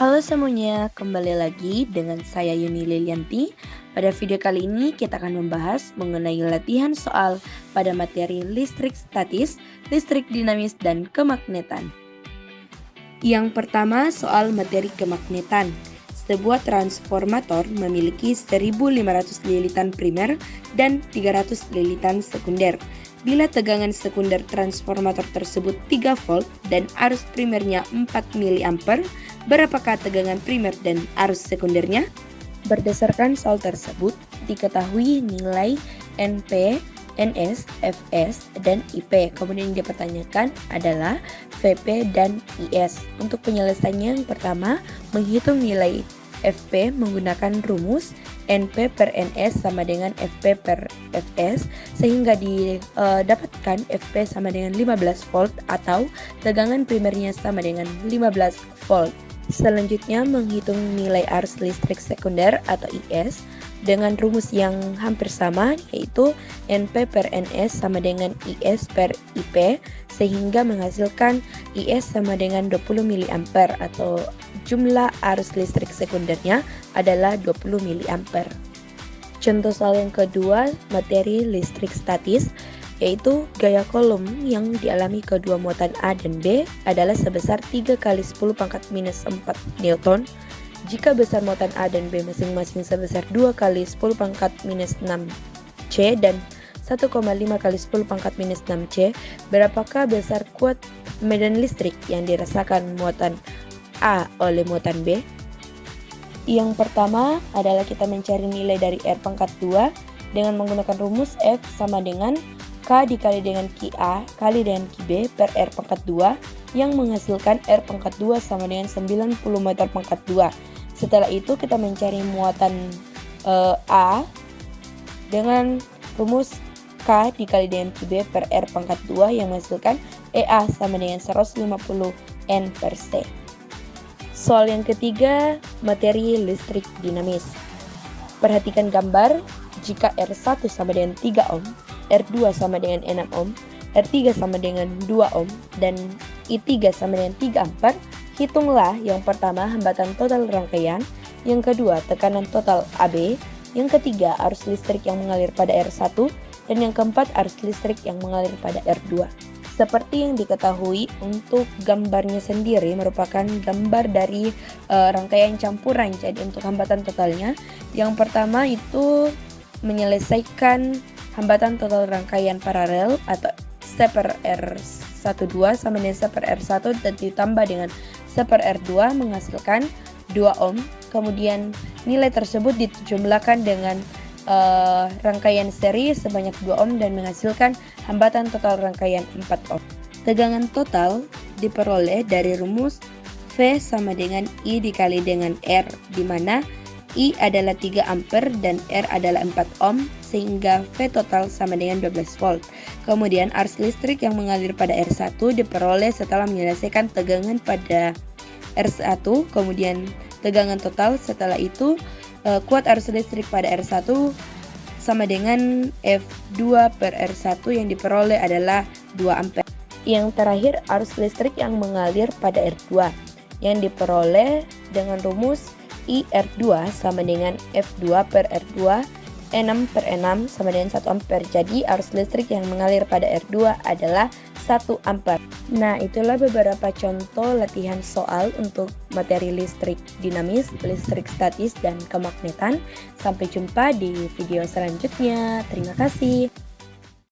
Halo semuanya, kembali lagi dengan saya Yuni Lilianti. Pada video kali ini kita akan membahas mengenai latihan soal pada materi listrik statis, listrik dinamis, dan kemagnetan. Yang pertama soal materi kemagnetan. Sebuah transformator memiliki 1500 lilitan primer dan 300 lilitan sekunder. Bila tegangan sekunder transformator tersebut 3 volt dan arus primernya 4 mA, berapakah tegangan primer dan arus sekundernya? Berdasarkan soal tersebut, diketahui nilai NP, NS, Fs, dan IP. Kemudian yang dipertanyakan adalah Vp dan Is. Untuk penyelesaiannya yang pertama, menghitung nilai Fp menggunakan rumus NP per Ns sama dengan Fp per Fs, sehingga didapatkan Fp sama dengan 15 volt atau tegangan primernya sama dengan 15 volt. Selanjutnya menghitung nilai arus listrik sekunder atau IS dengan rumus yang hampir sama, yaitu NP per NS sama dengan IS per IP, sehingga menghasilkan IS sama dengan 20 mA atau jumlah arus listrik sekundernya adalah 20 mA. Contoh soal yang kedua, materi listrik statis, yaitu gaya kolom yang dialami kedua muatan A dan B adalah sebesar 3 kali 10 pangkat minus 4 Newton. Jika besar muatan A dan B masing-masing sebesar 2 kali 10 pangkat minus 6 C dan 1,5 kali 10 pangkat minus 6 C, berapakah besar kuat medan listrik yang dirasakan muatan A oleh muatan B? Yang pertama adalah kita mencari nilai dari R pangkat 2 dengan menggunakan rumus F sama dengan K dikali dengan QA kali dengan QB per R pangkat 2 yang menghasilkan R pangkat 2 sama dengan 90 meter pangkat 2. Setelah itu kita mencari muatan A dengan rumus K dikali dengan QB per R pangkat 2 yang menghasilkan EA sama dengan 150 N per C. Soal yang ketiga, materi listrik dinamis. Perhatikan gambar, jika R1 sama dengan 3 ohm, R2 sama dengan 6 ohm, R3 sama dengan 2 ohm, dan I3 sama dengan 3 ampere, hitunglah yang pertama hambatan total rangkaian, yang kedua tekanan total AB, yang ketiga arus listrik yang mengalir pada R1, dan yang keempat arus listrik yang mengalir pada R2. Seperti yang diketahui, untuk gambarnya sendiri merupakan gambar dari rangkaian campuran. Jadi untuk hambatan totalnya, yang pertama itu menyelesaikan hambatan total rangkaian paralel atau C per R12 sama dengan C per R1 dan ditambah dengan C per R2 menghasilkan 2 ohm. Kemudian nilai tersebut dijumlahkan dengan rangkaian seri sebanyak 2 ohm dan menghasilkan hambatan total rangkaian 4 ohm. Tegangan total diperoleh dari rumus V sama dengan I dikali dengan R, di mana I adalah 3 ampere dan R adalah 4 ohm, sehingga V total sama dengan 12 volt. Kemudian arus listrik yang mengalir pada R1 diperoleh setelah menyelesaikan tegangan pada R1, kemudian tegangan total. Setelah itu kuat arus listrik pada R1 sama dengan F2 per R1 yang diperoleh adalah 2 ampere. Yang terakhir, arus listrik yang mengalir pada R2 yang diperoleh dengan rumus IR2 sama dengan F2 per R2 6 per 6 sama dengan 1 ampere. Jadi arus listrik yang mengalir pada R2 adalah 1 ampere. Nah, itulah beberapa contoh latihan soal untuk materi listrik dinamis, listrik statis, dan kemagnetan. Sampai jumpa di video selanjutnya. Terima kasih.